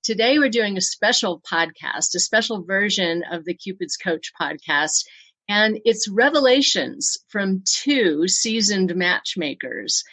Today we're doing a special podcast, a special version of the Cupid's Coach podcast, and it's revelations from two seasoned matchmakers.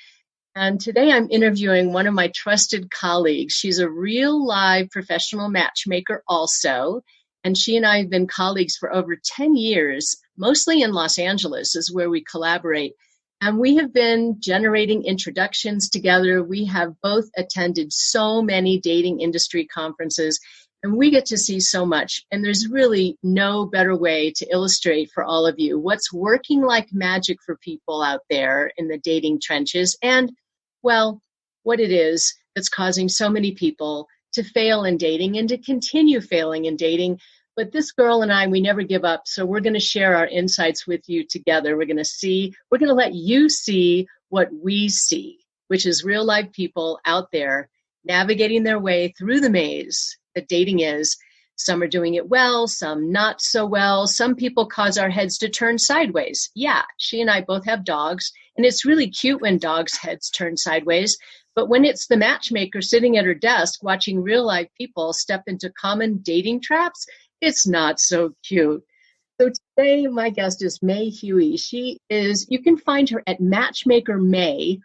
And today I'm interviewing one of my trusted colleagues. She's a real live professional matchmaker also, and she and I have been colleagues for over 10 years, mostly in Los Angeles is where we collaborate. And we have been generating introductions together. We have both attended so many dating industry conferences, and we get to see so much. And there's really no better way to illustrate for all of you what's working like magic for people out there in the dating trenches and, well, what it is that's causing so many people to fail in dating and to continue failing in dating. But this girl and I, we never give up. So we're going to share our insights with you together. We're going to let you see what we see, which is real life people out there navigating their way through the maze that dating is. Some are doing it well, some not so well. Some people cause our heads to turn sideways. Yeah, she and I both have dogs, and it's really cute when dogs' heads turn sideways. But when it's the matchmaker sitting at her desk watching real life people step into common dating traps, it's not so cute. So today, my guest is May Hui. You can find her at matchmakermay.com,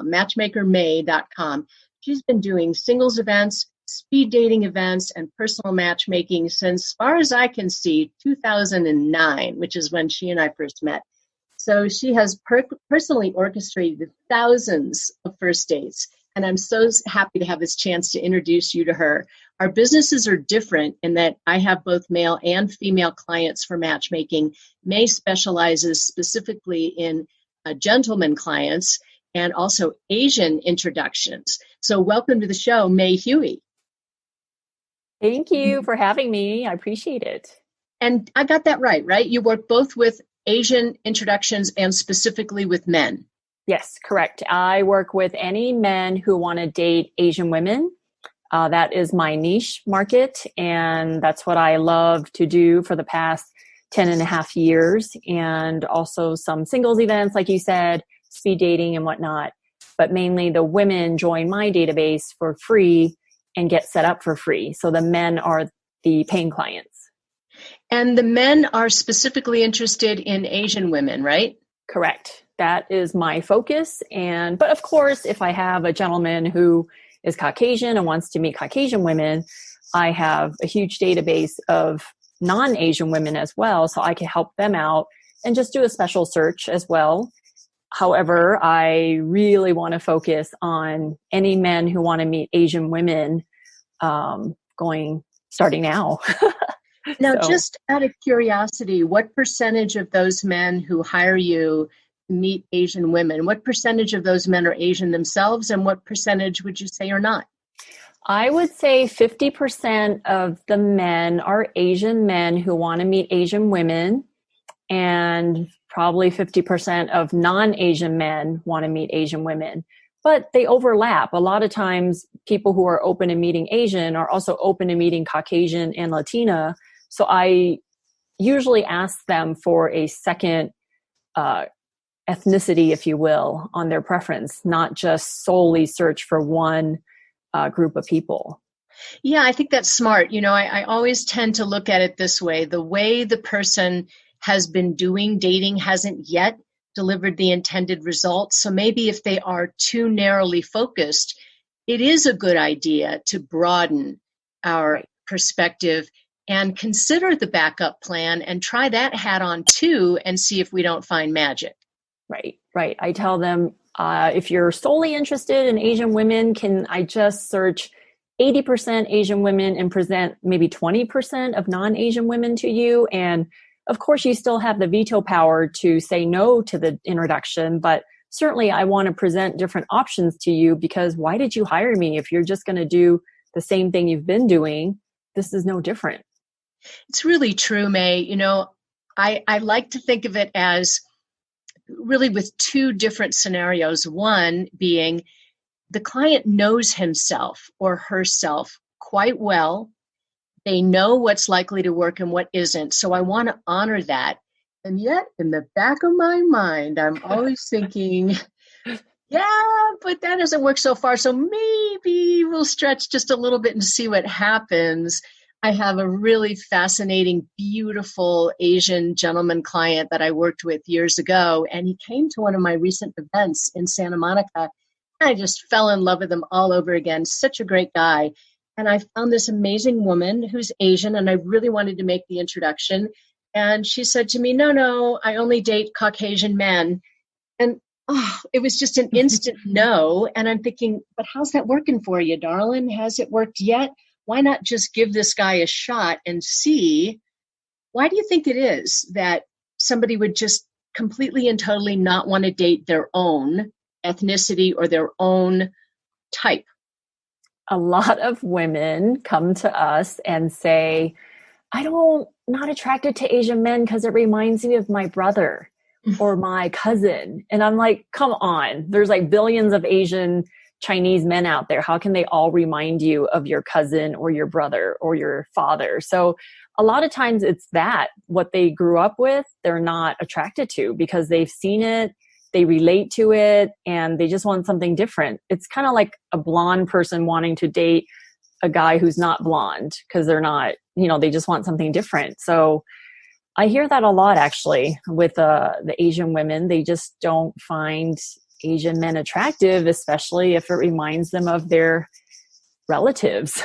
matchmakermay.com. She's been doing singles events, speed dating events, and personal matchmaking since, as far as I can see, 2009, which is when she and I first met. So she has personally orchestrated thousands of first dates. And I'm so happy to have this chance to introduce you to her. Our businesses are different in that I have both male and female clients for matchmaking. May specializes specifically in gentleman clients and also Asian introductions. So welcome to the show, May Hui. Thank you for having me. I appreciate it. And I got that right? You work both with Asian introductions and specifically with men. Yes, correct. I work with any men who want to date Asian women. That is my niche market, and that's what I love to do for the past 10 and a half years, and also some singles events, like you said, speed dating and whatnot. But mainly the women join my database for free and get set up for free. So the men are the paying clients. And the men are specifically interested in Asian women, right? Correct. That is my focus. But of course, if I have a gentleman who is Caucasian and wants to meet Caucasian women, I have a huge database of non-Asian women as well. So I can help them out and just do a special search as well. However, I really want to focus on any men who want to meet Asian women starting now. Now, just out of curiosity, what percentage of those men who hire you meet Asian women? What percentage of those men are Asian themselves, and what percentage would you say are not? I would say 50% of the men are Asian men who want to meet Asian women, and probably 50% of non-Asian men want to meet Asian women. But they overlap. A lot of times, people who are open to meeting Asian are also open to meeting Caucasian and Latina. So I usually ask them for a second ethnicity, if you will, on their preference, not just solely search for one group of people. Yeah, I think that's smart. I always tend to look at it this way. The way the person has been doing dating hasn't yet delivered the intended results. So maybe if they are too narrowly focused, it is a good idea to broaden our perspective and consider the backup plan and try that hat on too and see if we don't find magic. Right. I tell them, if you're solely interested in Asian women, can I just search 80% Asian women and present maybe 20% of non-Asian women to you? And of course, you still have the veto power to say no to the introduction, but certainly I want to present different options to you, because why did you hire me if you're just going to do the same thing you've been doing? This is no different. It's really true, May. I like to think of it as really with two different scenarios. One being the client knows himself or herself quite well. They know what's likely to work and what isn't. So I want to honor that. And yet in the back of my mind, I'm always thinking, Yeah, but that doesn't work so far. So maybe we'll stretch just a little bit and see what happens. I have a really fascinating, beautiful Asian gentleman client that I worked with years ago, and he came to one of my recent events in Santa Monica. I just fell in love with him all over again. Such a great guy. And I found this amazing woman who's Asian, and I really wanted to make the introduction. And she said to me, no, no, I only date Caucasian men. And it was just an instant no. And I'm thinking, but how's that working for you, darling? Has it worked yet? Why not just give this guy a shot and see? Why do you think it is that somebody would just completely and totally not want to date their own ethnicity or their own type? A lot of women come to us and say, not attracted to Asian men because it reminds me of my brother or my cousin. And I'm like, come on, there's like billions of Asian Chinese men out there. How can they all remind you of your cousin or your brother or your father? So a lot of times it's that what they grew up with, they're not attracted to because they've seen it, they relate to it, and they just want something different. It's kind of like a blonde person wanting to date a guy who's not blonde because they're not, they just want something different. So I hear that a lot actually with the Asian women. They just don't find Asian men attractive, especially if it reminds them of their relatives.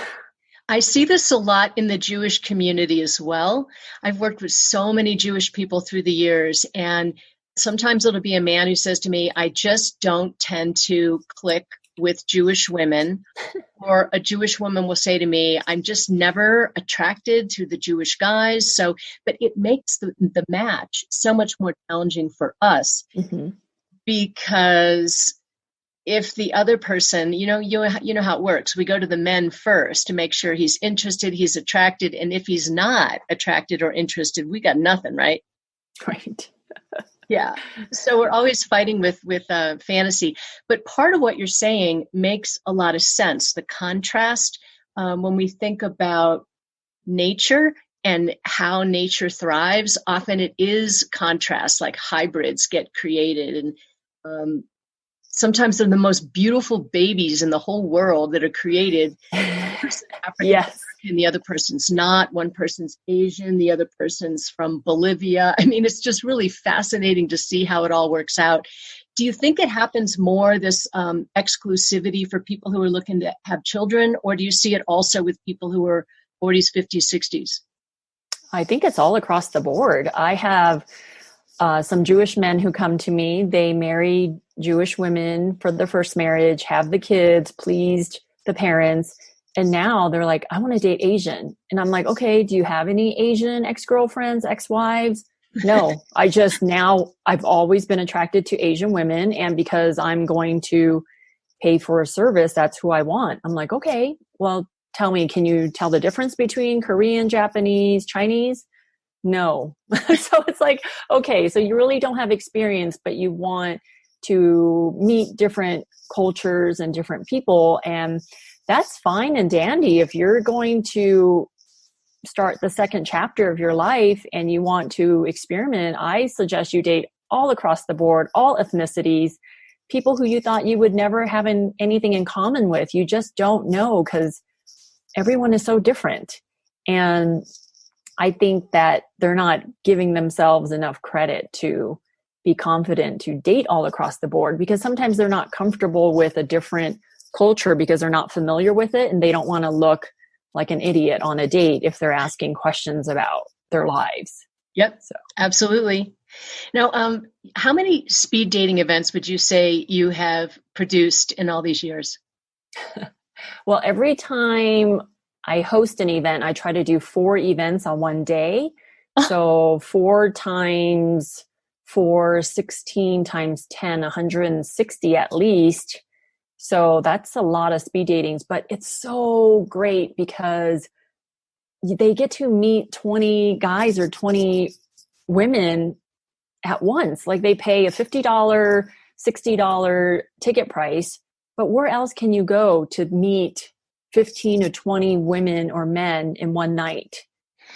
I see this a lot in the Jewish community as well. I've worked with so many Jewish people through the years, and sometimes it'll be a man who says to me, I just don't tend to click with Jewish women. Or a Jewish woman will say to me, I'm just never attracted to the Jewish guys. So, but it makes the match so much more challenging for us because if the other person, you know how it works. We go to the men first to make sure he's interested, he's attracted. And if he's not attracted or interested, we got nothing, right? Right. Yeah. So we're always fighting with fantasy. But part of what you're saying makes a lot of sense. The contrast, when we think about nature and how nature thrives, often it is contrast, like hybrids get created. And sometimes they're the most beautiful babies in the whole world that are created. One person's African Yes. American, the other person's not. One person's Asian, the other person's from Bolivia. I mean, it's just really fascinating to see how it all works out. Do you think it happens more, this exclusivity for people who are looking to have children, or do you see it also with people who are 40s, 50s, 60s? I think it's all across the board. I have some Jewish men who come to me. They married Jewish women for their first marriage, have the kids, pleased the parents. And now they're like, I want to date Asian. And I'm like, okay, do you have any Asian ex-girlfriends, ex-wives? No, I've always been attracted to Asian women. And because I'm going to pay for a service, that's who I want. I'm like, okay, well, tell me, can you tell the difference between Korean, Japanese, Chinese? No. So it's like, okay, so you really don't have experience, but you want to meet different cultures and different people. And that's fine and dandy. If you're going to start the second chapter of your life and you want to experiment, I suggest you date all across the board, all ethnicities, people who you thought you would never have anything in common with. You just don't know because everyone is so different. And I think that they're not giving themselves enough credit to be confident to date all across the board, because sometimes they're not comfortable with a different culture because they're not familiar with it, and they don't want to look like an idiot on a date if they're asking questions about their lives. Yep, so absolutely. Now, how many speed dating events would you say you have produced in all these years? Well, every time I host an event, I try to do 4 events on one day. So 4 times 4, 16 times 10, 160 at least. So that's a lot of speed datings, but it's so great because they get to meet 20 guys or 20 women at once. Like they pay a $50, $60 ticket price, but where else can you go to meet 15 to 20 women or men in one night?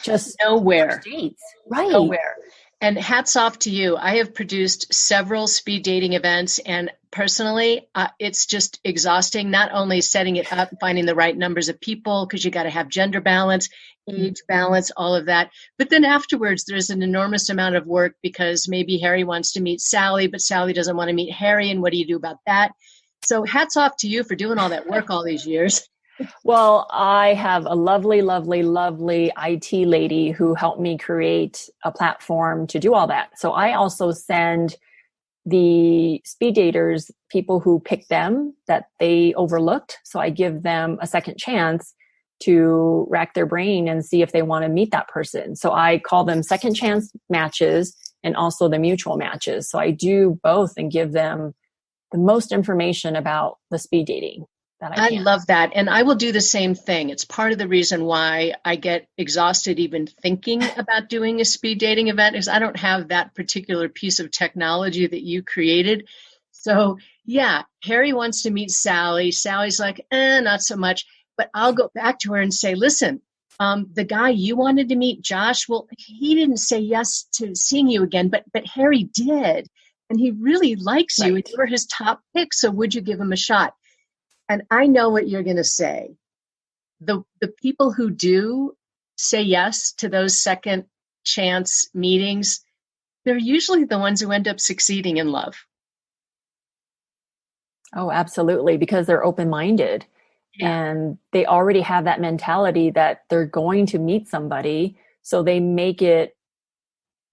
Just nowhere. Dates. Right. Nowhere. And hats off to you. I have produced several speed dating events, and personally, it's just exhausting. Not only setting it up, finding the right numbers of people, because you got to have gender balance, age balance, all of that. But then afterwards, there's an enormous amount of work because maybe Harry wants to meet Sally, but Sally doesn't want to meet Harry. And what do you do about that? So hats off to you for doing all that work all these years. Well, I have a lovely, lovely, lovely IT lady who helped me create a platform to do all that. So I also send the speed daters people who pick them that they overlooked. So I give them a second chance to rack their brain and see if they want to meet that person. So I call them second chance matches and also the mutual matches. So I do both and give them the most information about the speed dating that I can. love that. And I will do the same thing. It's part of the reason why I get exhausted even thinking about doing a speed dating event is I don't have that particular piece of technology that you created. So yeah, Harry wants to meet Sally. Sally's like, not so much. But I'll go back to her and say, listen, the guy you wanted to meet, Josh, well, he didn't say yes to seeing you again, but Harry did. And he really likes you. Right. And you were his top pick. So would you give him a shot? And I know what you're going to say. The people who do say yes to those second chance meetings, they're usually the ones who end up succeeding in love. Oh, absolutely. Because they're open-minded and they already have that mentality that they're going to meet somebody. So they make it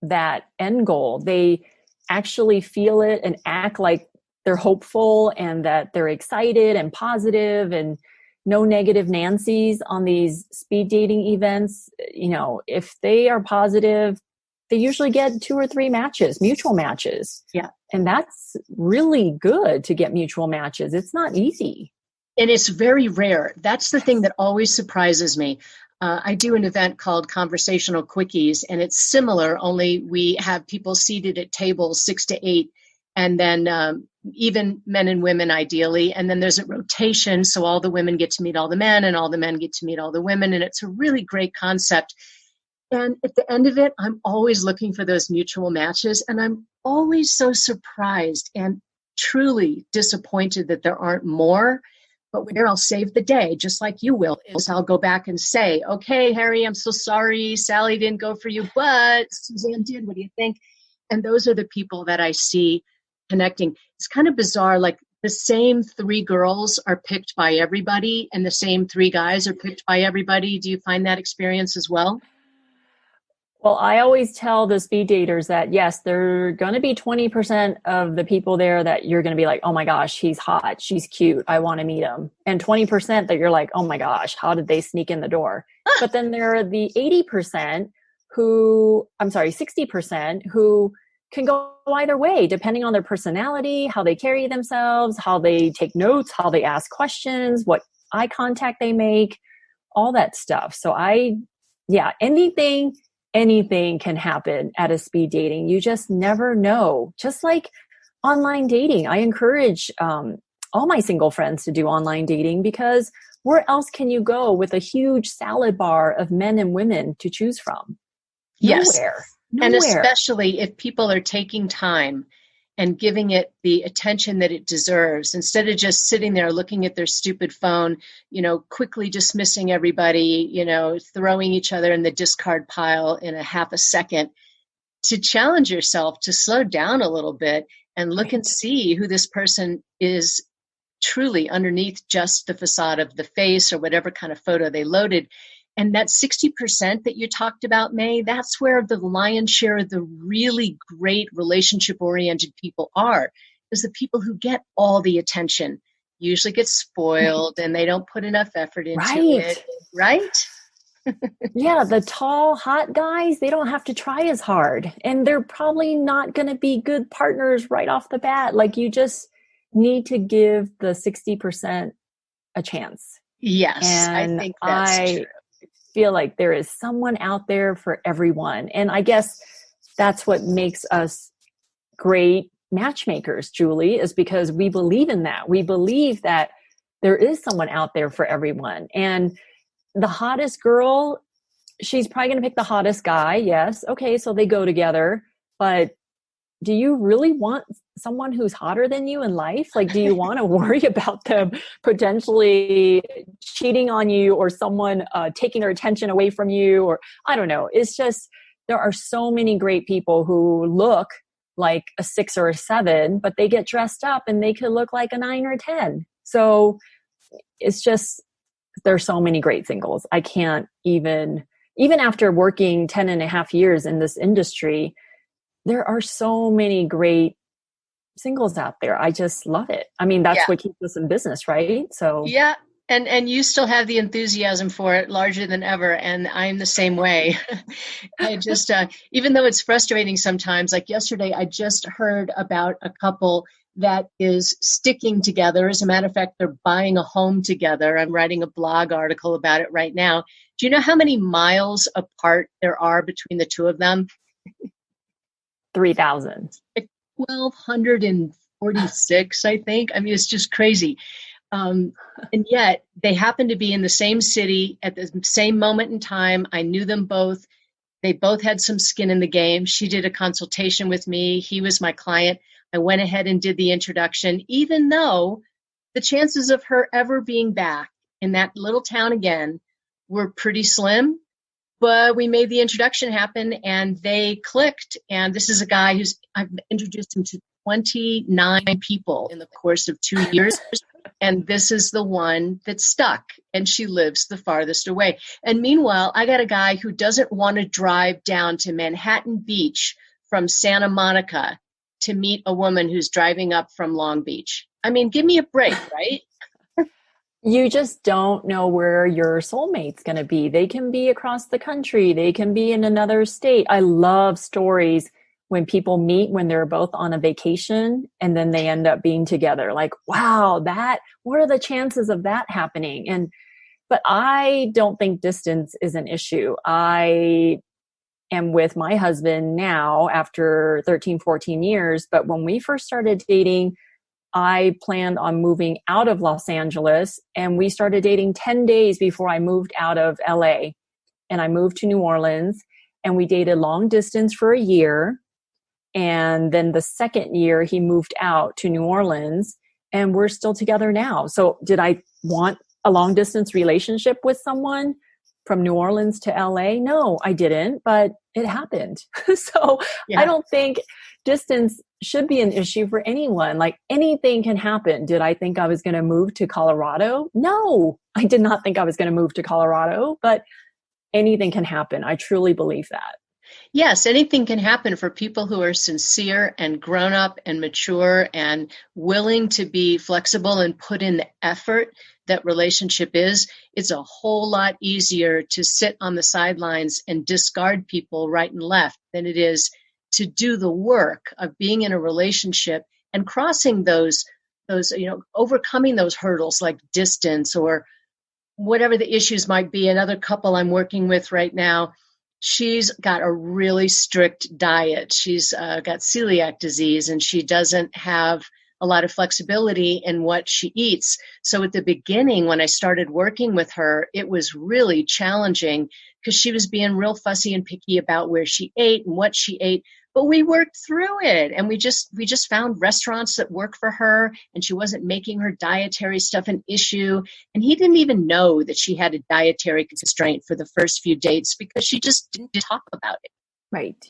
that end goal. They actually feel it and act like they're hopeful and that they're excited and positive and no negative Nancy's on these speed dating events. You know, if they are positive, they usually get 2 or 3 matches, mutual matches. Yeah. And that's really good to get mutual matches. It's not easy. And it's very rare. That's the thing that always surprises me. I do an event called Conversational Quickies, and it's similar, only we have people seated at tables 6 to 8, and then even men and women ideally. And then there's a rotation, so all the women get to meet all the men, and all the men get to meet all the women. And it's a really great concept. And at the end of it, I'm always looking for those mutual matches. And I'm always so surprised and truly disappointed that there aren't more. But where I'll save the day, just like you will, is I'll go back and say, okay, Harry, I'm so sorry. Sally didn't go for you, but Suzanne did. What do you think? And those are the people that I see connecting. It's kind of bizarre. Like the same 3 girls are picked by everybody and the same 3 guys are picked by everybody. Do you find that experience as well? Well, I always tell the speed daters that yes, there are going to be 20% of the people there that you're going to be like, oh my gosh, he's hot, she's cute, I want to meet him. And 20% that you're like, oh my gosh, how did they sneak in the door? But then there are the 60% who can go either way, depending on their personality, how they carry themselves, how they take notes, how they ask questions, what eye contact they make, all that stuff. So anything can happen at a speed dating. You just never know. Just like online dating, I encourage all my single friends to do online dating because where else can you go with a huge salad bar of men and women to choose from? Yes. Nowhere. And especially if people are taking time and giving it the attention that it deserves, instead of just sitting there looking at their stupid phone, quickly dismissing everybody, throwing each other in the discard pile in a half a second, to challenge yourself to slow down a little bit and look and see who this person is truly underneath just the facade of the face or whatever kind of photo they loaded. And that 60% that you talked about, May, that's where the lion's share of the really great relationship-oriented people are, is the people who get all the attention, usually get spoiled, and they don't put enough effort into it, right? Yeah, the tall, hot guys, they don't have to try as hard. And they're probably not going to be good partners right off the bat. Like, you just need to give the 60% a chance. Yes, and I think that's true. Feel like there is someone out there for everyone. And I guess that's what makes us great matchmakers, Julie, is because we believe in that. We believe that there is someone out there for everyone. And the hottest girl, she's probably going to pick the hottest guy. Yes. Okay. So they go together. but do you really want someone who's hotter than you in life? Like, do you want to worry about them potentially cheating on you, or someone taking their attention away from you? Or I don't know. It's just, there are so many great people who look like a 6 or a 7, but they get dressed up and they could look like a 9 or a 10. So it's just, there's so many great singles. I can't even after working 10 and a half years in this industry, there are so many great singles out there. I just love it. I mean, that's what keeps us in business, right? So yeah. And you still have the enthusiasm for it larger than ever. And I'm the same way. I just, even though it's frustrating sometimes, like yesterday, I just heard about a couple that is sticking together. As a matter of fact, they're buying a home together. I'm writing a blog article about it right now. Do you know how many miles apart there are between the two of them? 3,000. 1,246, I think. I mean, it's just crazy. And yet they happen to be in the same city at the same moment in time. I knew them both. They both had some skin in the game. She did a consultation with me. He was my client. I went ahead and did the introduction, even though the chances of her ever being back in that little town again were pretty slim. But we made the introduction happen and they clicked. And this is a guy I've introduced him to 29 people in the course of 2 years. And this is the one that stuck, and she lives the farthest away. And meanwhile, I got a guy who doesn't want to drive down to Manhattan Beach from Santa Monica to meet a woman who's driving up from Long Beach. I mean, give me a break, right? You just don't know where your soulmate's going to be. They can be across the country. They can be in another state. I love stories when people meet when they're both on a vacation and then they end up being together. Like, wow, what are the chances of that happening? But I don't think distance is an issue. I am with my husband now after 13, 14 years. But when we first started dating, I planned on moving out of Los Angeles, and we started dating 10 days before I moved out of LA. And I moved to New Orleans, and we dated long distance for a year. And then the second year he moved out to New Orleans, and we're still together now. So did I want a long distance relationship with someone from New Orleans to LA? No, I didn't, but it happened. So yeah. I don't think distance should be an issue for anyone. Like, anything can happen. Did I think I was going to move to Colorado? No, I did not think I was going to move to Colorado, but anything can happen. I truly believe that. Yes, anything can happen for people who are sincere and grown up and mature and willing to be flexible and put in the effort that relationship is. It's a whole lot easier to sit on the sidelines and discard people right and left than it is to do the work of being in a relationship and crossing those, overcoming those hurdles like distance or whatever the issues might be. Another couple I'm working with right now, she's got a really strict diet. She's got celiac disease, and she doesn't have a lot of flexibility in what she eats. So at the beginning, when I started working with her, it was really challenging because she was being real fussy and picky about where she ate and what she ate. But we worked through it, and we just found restaurants that work for her, and she wasn't making her dietary stuff an issue. And he didn't even know that she had a dietary constraint for the first few dates because she just didn't talk about it. Right.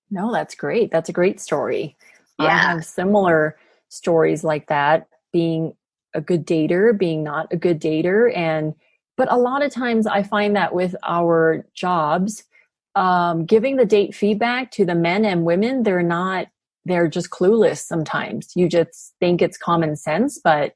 No, that's great. That's a great story. Yeah. I have similar stories like that, being a good dater, being not a good dater. But a lot of times I find that with our jobs, giving the date feedback to the men and women, they're just clueless sometimes. You just think it's common sense, but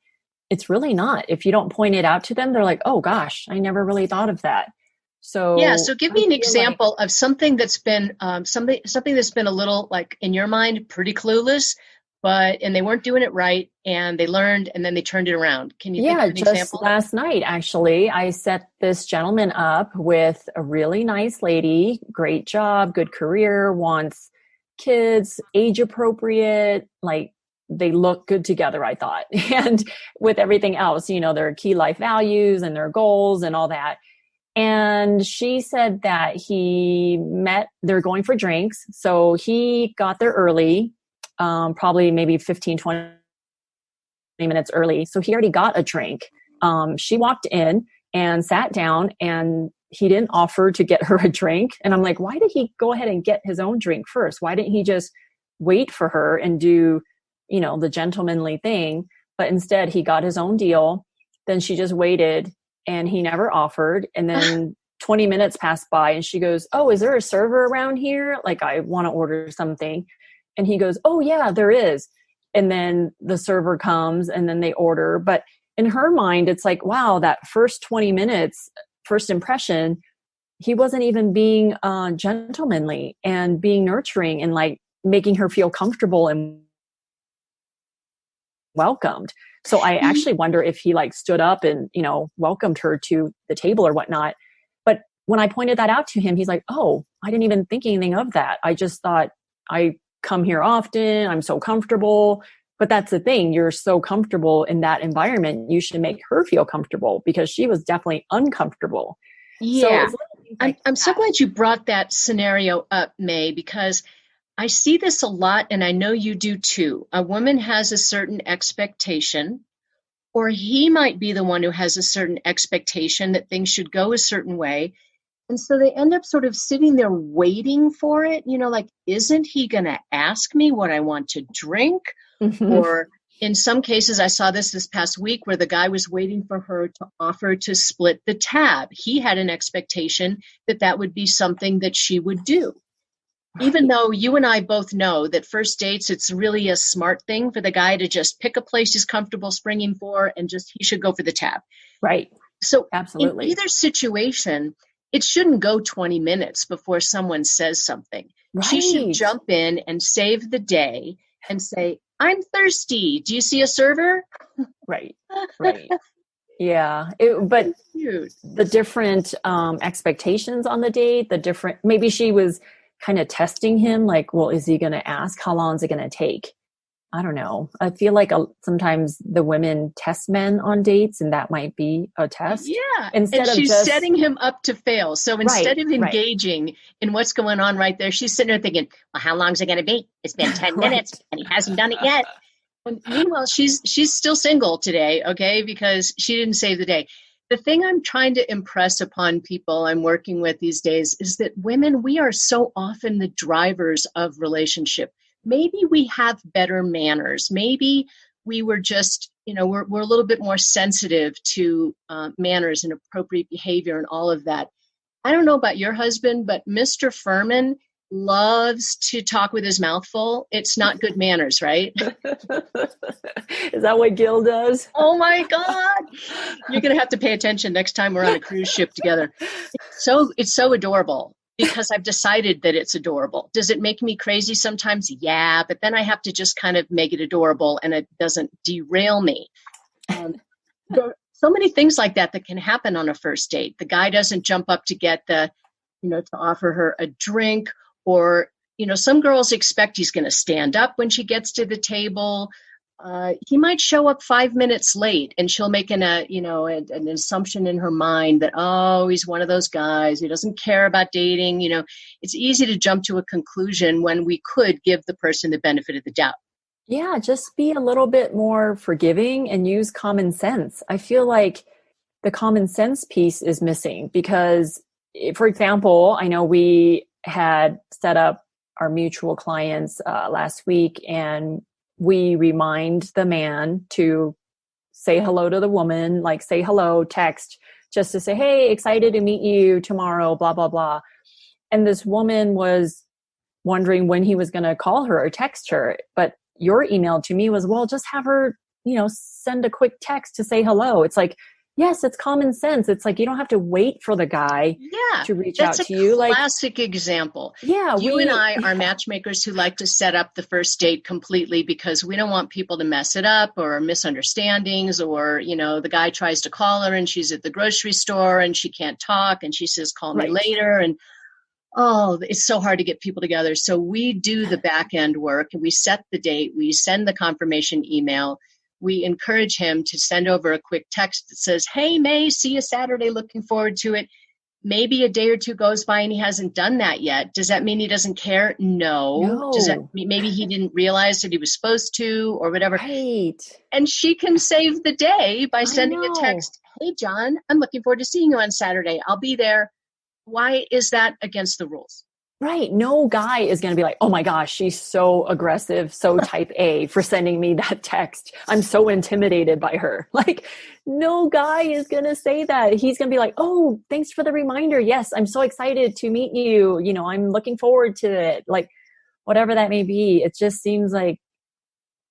it's really not. If you don't point it out to them, they're like, oh gosh, I never really thought of that. So yeah, so give me an example of something that's been something that's been a little, like, in your mind, pretty clueless, and they weren't doing it right, and they learned, and then they turned it around. Can you think of an example? Yeah, just last night, actually, I set this gentleman up with a really nice lady, great job, good career, wants kids, age appropriate, like they look good together, I thought. And with everything else, their key life values and their goals and all that. And she said that they're going for drinks. So he got there early, probably maybe 15, 20 minutes early. So he already got a drink. She walked in and sat down, and he didn't offer to get her a drink. And I'm like, why did he go ahead and get his own drink first? Why didn't he just wait for her and do, the gentlemanly thing? But instead he got his own deal. Then she just waited and he never offered. And then 20 minutes passed by and she goes, oh, is there a server around here? Like, I want to order something. And he goes, oh yeah, there is. And then the server comes and then they order. But in her mind, it's like, wow, that first 20 minutes, first impression, he wasn't even being gentlemanly and being nurturing and like making her feel comfortable and welcomed. So I actually wonder if he like stood up and, welcomed her to the table or whatnot. But when I pointed that out to him, he's like, oh, I didn't even think anything of that. I just thought, I come here often. I'm so comfortable. But that's the thing. You're so comfortable in that environment. You should make her feel comfortable, because she was definitely uncomfortable. Yeah. So I'm so glad you brought that scenario up, May, because I see this a lot, and I know you do too. A woman has a certain expectation, or he might be the one who has a certain expectation that things should go a certain way. And so they end up sort of sitting there waiting for it, like, isn't he going to ask me what I want to drink? Or in some cases, I saw this past week where the guy was waiting for her to offer to split the tab. He had an expectation that would be something that she would do. Right. Even though you and I both know that first dates, it's really a smart thing for the guy to just pick a place he's comfortable springing for and he should go for the tab. Right. So absolutely, in either situation, it shouldn't go 20 minutes before someone says something. Right. She should jump in and save the day and say, I'm thirsty. Do you see a server? Right. Yeah. But the different expectations on the date, maybe she was kind of testing him, like, well, is he going to ask? How long is it going to take? I don't know. I feel like sometimes the women test men on dates, and that might be a test. Yeah. And she's setting him up to fail. So instead of engaging in what's going on right there, she's sitting there thinking, well, how long is it going to be? It's been 10 minutes and he hasn't done it yet. And meanwhile, she's still single today, okay, because she didn't save the day. The thing I'm trying to impress upon people I'm working with these days is that women, we are so often the drivers of relationship. Maybe we have better manners. Maybe we were just, we're a little bit more sensitive to manners and appropriate behavior and all of that. I don't know about your husband, but Mr. Furman loves to talk with his mouth full. It's not good manners, right? Is that what Gil does? Oh my God. You're going to have to pay attention next time we're on a cruise ship together. It's so adorable because I've decided that it's adorable. Does it make me crazy sometimes? Yeah, but then I have to just kind of make it adorable and it doesn't derail me. There are so many things like that can happen on a first date. The guy doesn't jump up to get to offer her a drink. Or, some girls expect he's going to stand up when she gets to the table. He might show up 5 minutes late and she'll make an assumption in her mind that, oh, he's one of those guys who doesn't care about dating. It's easy to jump to a conclusion when we could give the person the benefit of the doubt. Yeah, just be a little bit more forgiving and use common sense. I feel like the common sense piece is missing because, for example, I know we had set up our mutual clients last week, and we remind the man to say hello to the woman, like say hello, text, just to say, hey, excited to meet you tomorrow, blah, blah, blah. And this woman was wondering when he was going to call her or text her. But your email to me was, well, just have her, send a quick text to say hello. It's like, yes, it's common sense. It's like, you don't have to wait for the guy to reach out to you. That's a classic example. Yeah. You and I are matchmakers who like to set up the first date completely because we don't want people to mess it up or misunderstandings or, the guy tries to call her and she's at the grocery store and she can't talk and she says, call me later. And it's so hard to get people together. So we do the back end work and we set the date. We send the confirmation email. We encourage him to send over a quick text that says, hey, May, see you Saturday. Looking forward to it. maybe a day or two goes by and he hasn't done that yet. Does that mean he doesn't care? No. Does that No. mean maybe he didn't realize that he was supposed to or whatever? Right. And she can save the day by I sending a know. text. Hey, John, I'm looking forward to seeing you on Saturday. I'll be there. Why is that against the rules? Right. No guy is going to be like, oh my gosh, she's so aggressive, so type A for sending me that text. I'm so intimidated by her. Like, no guy is going to say that. He's going to be like, oh, thanks for the reminder. Yes, I'm so excited to meet you. You know, I'm looking forward to it. Like, whatever that may be. It just seems like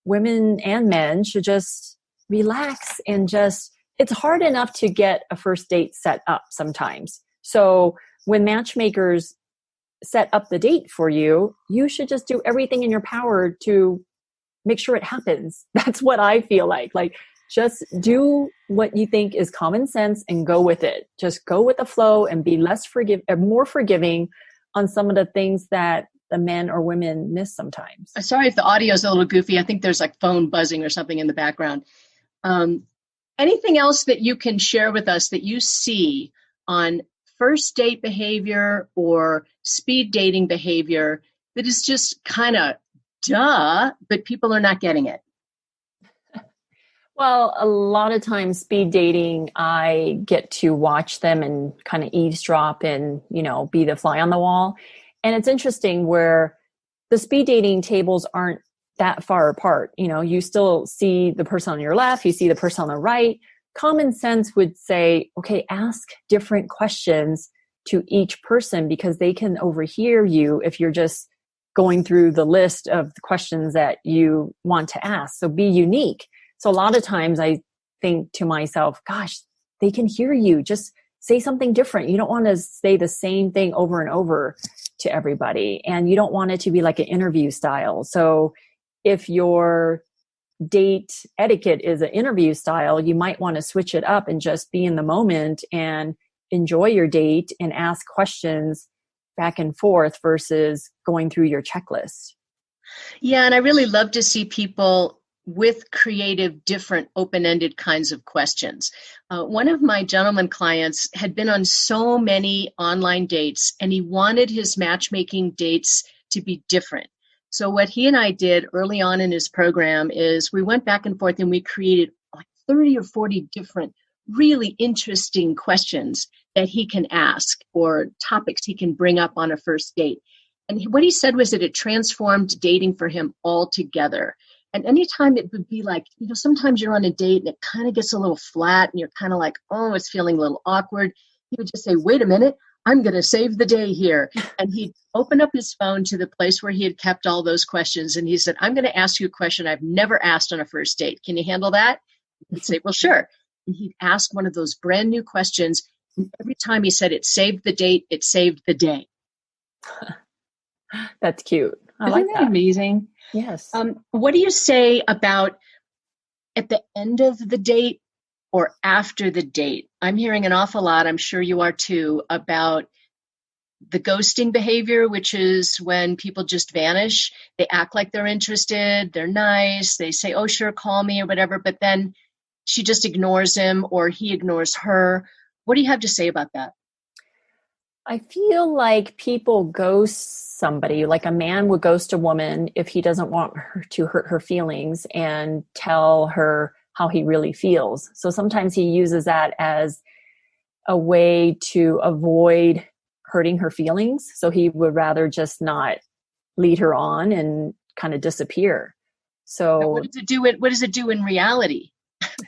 women and men should just relax and just, it's hard enough to get a first date set up sometimes. So when matchmakers set up the date for you, you should just do everything in your power to make sure it happens. That's what I feel like. Like, just do what you think is common sense and go with it. Just go with the flow and be more forgiving on some of the things that the men or women miss sometimes. Sorry if the audio is a little goofy. I think there's like phone buzzing or something in the background. Anything else that you can share with us that you see on first date behavior or speed dating behavior that is just kind of duh, but people are not getting it? Well, a lot of times speed dating, I get to watch them and kind of eavesdrop and, you know, be the fly on the wall. And it's interesting where the speed dating tables aren't that far apart. You know, you still see the person on your left, you see the person on the right. Common sense would say, okay, ask different questions to each person because they can overhear you if you're just going through the list of the questions that you want to ask. So be unique. So a lot of times I think to myself, gosh, they can hear you. Just say something different. You don't want to say the same thing over and over to everybody. And you don't want it to be like an interview style. So if your date etiquette is an interview style, you might want to switch it up and just be in the moment and enjoy your date and ask questions back and forth versus going through your checklist. Yeah, and I really love to see people with creative, different, open-ended kinds of questions. One of my gentleman clients had been on so many online dates, and he wanted his matchmaking dates to be different. So what he and I did early on in his program is we went back and forth and we created like 30 or 40 different really interesting questions that he can ask or topics he can bring up on a first date. And what he said was that it transformed dating for him altogether. And anytime it would be like, you know, sometimes you're on a date and it kind of gets a little flat and you're kind of like, oh, it's feeling a little awkward. He would just say, wait a minute, I'm going to save the day here. And he'd open up his phone to the place where he had kept all those questions. And he said, I'm going to ask you a question I've never asked on a first date. Can you handle that? He'd say, well, sure. And he'd ask one of those brand new questions. And every time he said it saved the date, it saved the day. That's cute. I Isn't like that that. amazing? Yes. What do you say about at the end of the date or after the date? I'm hearing an awful lot, I'm sure you are too, about the ghosting behavior, which is when people just vanish. They act like they're interested, they're nice, they say, oh, sure, call me or whatever, but then she just ignores him or he ignores her. What do you have to say about that? I feel like people ghost somebody, like a man would ghost a woman if he doesn't want her to hurt her feelings and tell her how he really feels. So sometimes he uses that as a way to avoid hurting her feelings. So he would rather just not lead her on and kind of disappear. So What does it do in reality?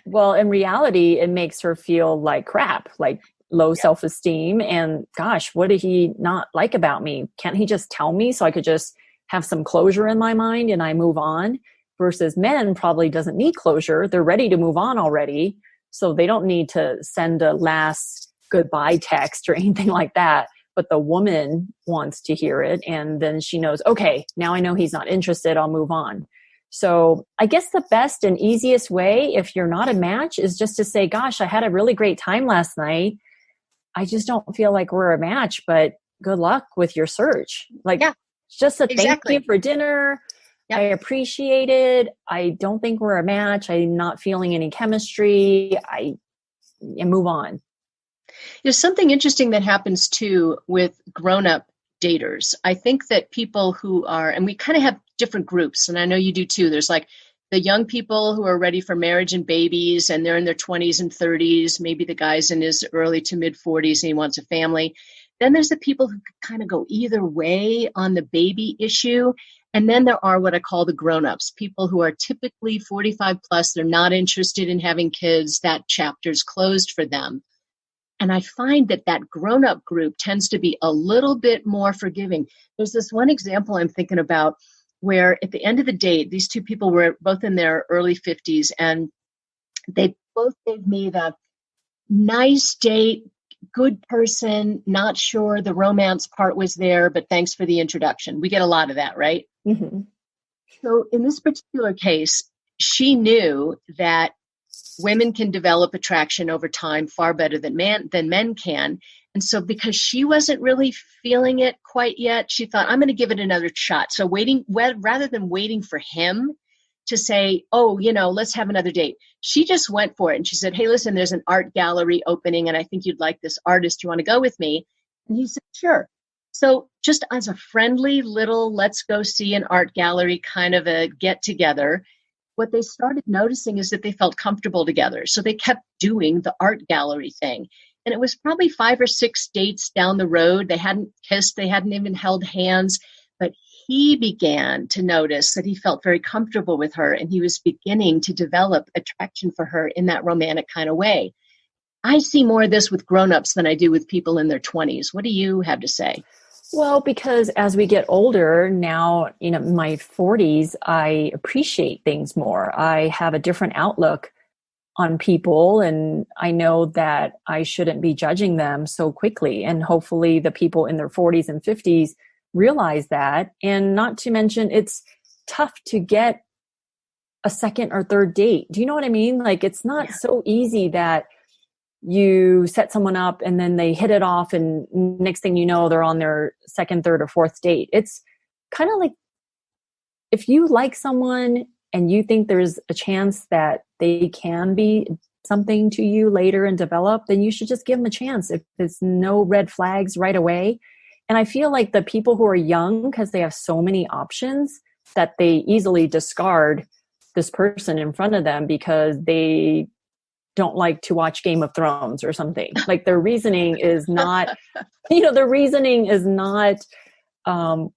well, in reality, it makes her feel like crap, like low self-esteem. And gosh, what did he not like about me? Can't he just tell me so I could just have some closure in my mind and I move on? Versus men probably doesn't need closure. They're ready to move on already. So they don't need to send a last goodbye text or anything like that. But the woman wants to hear it. And then she knows, okay, now I know he's not interested. I'll move on. So I guess the best and easiest way, if you're not a match, is just to say, gosh, I had a really great time last night. I just don't feel like we're a match, but good luck with your search. Like, just a thank you for dinner. I appreciate it. I don't think we're a match. I'm not feeling any chemistry. And move on. There's something interesting that happens too with grown-up daters. I think that people who are, and we kind of have different groups, and I know you do too. There's like the young people who are ready for marriage and babies, and they're in their 20s and 30s. Maybe the guy's in his early to mid 40s and he wants a family. Then there's the people who kind of go either way on the baby issue. And then there are what I call the grown-ups, people who are typically 45 plus. They're not interested in having kids. That chapter's closed for them. And I find that that grown-up group tends to be a little bit more forgiving. There's this one example I'm thinking about where at the end of the date, these two people were both in their early 50s, and they both gave me the nice date, good person, not sure the romance part was there, but thanks for the introduction. We get a lot of that, right? Mm-hmm. So in this particular case, she knew that women can develop attraction over time far better than men can. And so because she wasn't really feeling it quite yet, she thought, I'm going to give it another shot. So rather than waiting for him to say, oh, let's have another date, she just went for it. And she said, hey, listen, there's an art gallery opening, and I think you'd like this artist. You want to go with me? And he said, sure. So just as a friendly little, let's go see an art gallery kind of a get together, what they started noticing is that they felt comfortable together. So they kept doing the art gallery thing. And it was probably 5 or 6 dates down the road. They hadn't kissed. They hadn't even held hands. But he began to notice that he felt very comfortable with her, and he was beginning to develop attraction for her in that romantic kind of way. I see more of this with grown-ups than I do with people in their 20s. What do you have to say? Well, because as we get older now, in my 40s, I appreciate things more. I have a different outlook on people, and I know that I shouldn't be judging them so quickly. And hopefully the people in their 40s and 50s realize that. And not to mention, it's tough to get a second or third date. Do you know what I mean? Like, it's not so easy that you set someone up and then they hit it off, and next thing you know, they're on their second, third, or fourth date. It's kind of like, if you like someone and you think there's a chance that they can be something to you later and develop, then you should just give them a chance if there's no red flags right away. And I feel like the people who are young, because they have so many options, that they easily discard this person in front of them because they don't like to watch Game of Thrones or something. Like, their reasoning is not,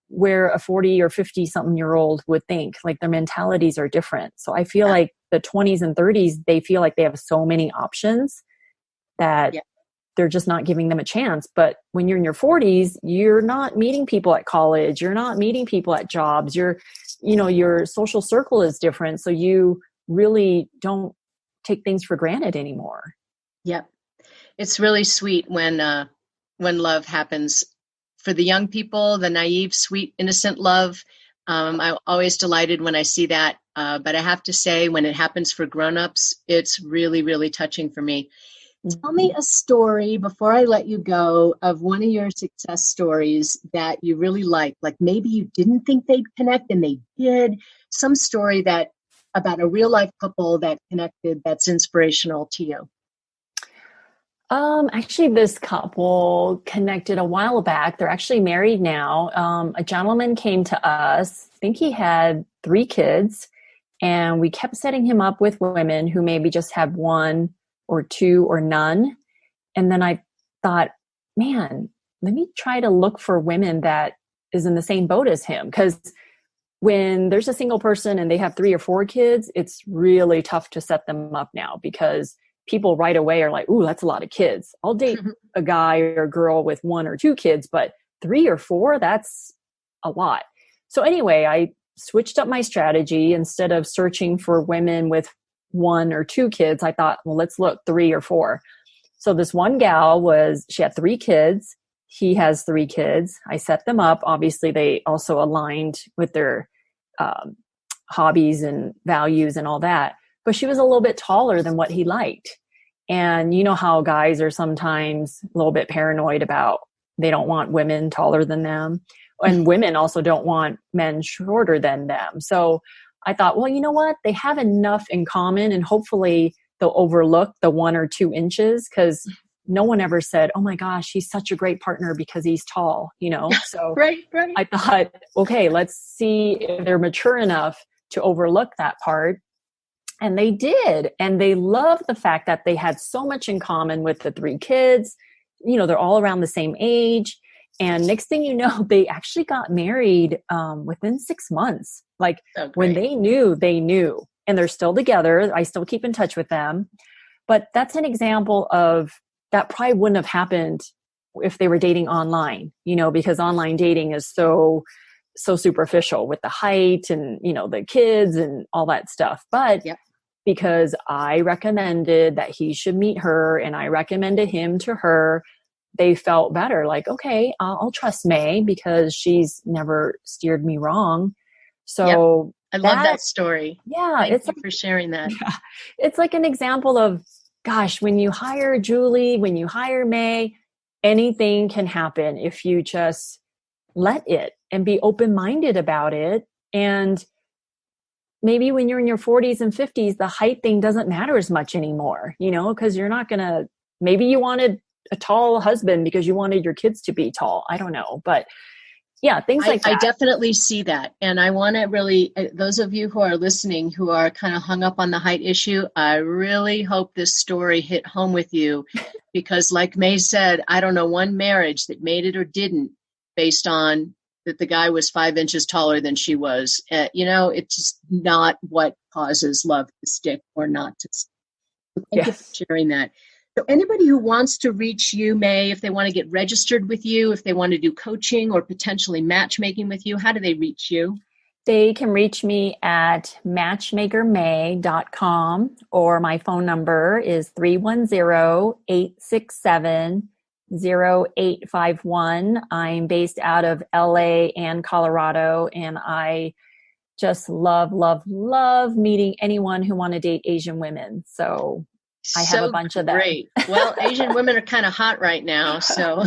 where a 40 or 50 something year old would think. Like, their mentalities are different. So I feel like the 20s and 30s, they feel like they have so many options that they're just not giving them a chance. But when you're in your 40s, you're not meeting people at college. You're not meeting people at jobs. Your social circle is different. So you really don't take things for granted anymore. Yep. It's really sweet when love happens. For the young people, the naive, sweet, innocent love, I'm always delighted when I see that. But I have to say, when it happens for grown-ups, it's really, really touching for me. Mm-hmm. Tell me a story before I let you go of one of your success stories that you really like. Like, maybe you didn't think they'd connect and they did. Some story about a real life couple that connected that's inspirational to you. Actually, this couple connected a while back. They're actually married now. A gentleman came to us. I think he had 3 kids, and we kept setting him up with women who maybe just have 1 or 2 or none. And then I thought, man, let me try to look for women that is in the same boat as him. Because when there's a single person and they have 3 or 4 kids, it's really tough to set them up now, because people right away are like, ooh, that's a lot of kids. I'll date a guy or a girl with 1 or 2 kids, but 3 or 4, that's a lot. So anyway, I switched up my strategy. Instead of searching for women with 1 or 2 kids, I thought, well, let's look 3 or 4. So this one gal she had 3 kids. He has 3 kids. I set them up. Obviously, they also aligned with their hobbies and values and all that. But she was a little bit taller than what he liked. And you know how guys are sometimes a little bit paranoid about, they don't want women taller than them. And women also don't want men shorter than them. So I thought, well, you know what? They have enough in common, and hopefully they'll overlook the 1 or 2 inches, because no one ever said, oh my gosh, he's such a great partner because he's tall, So Right. I thought, okay, let's see if they're mature enough to overlook that part. And they did. And they loved the fact that they had so much in common with the 3 kids. They're all around the same age. And next thing you know, they actually got married within 6 months. Like when they knew, and they're still together. I still keep in touch with them. But that's an example of that probably wouldn't have happened if they were dating online, because online dating is so superficial with the height and, the kids and all that stuff. But because I recommended that he should meet her and I recommended him to her, they felt better. Like, okay, I'll trust May because she's never steered me wrong. So I love that story. Yeah. Thank you for sharing that. Yeah, it's like an example of, gosh, when you hire Julie, when you hire May, anything can happen if you just let it and be open-minded about it. And maybe when you're in your 40s and 50s, the height thing doesn't matter as much anymore, because you're not going to, maybe you wanted a tall husband because you wanted your kids to be tall. I don't know. But yeah, things like that. I definitely see that. And I want to really, those of you who are listening, who are kind of hung up on the height issue, I really hope this story hit home with you because like May said, I don't know one marriage that made it or didn't based on that the guy was 5 inches taller than she was. It's just not what causes love to stick or not to stick. So thank you for sharing that. So anybody who wants to reach you, May, if they want to get registered with you, if they want to do coaching or potentially matchmaking with you, how do they reach you? They can reach me at matchmakermay.com or my phone number is 310-867-0851. I'm based out of LA and Colorado, and I just love, love, love meeting anyone who want to date Asian women. So I have a bunch of them. Great. Well, Asian women are kind of hot right now. So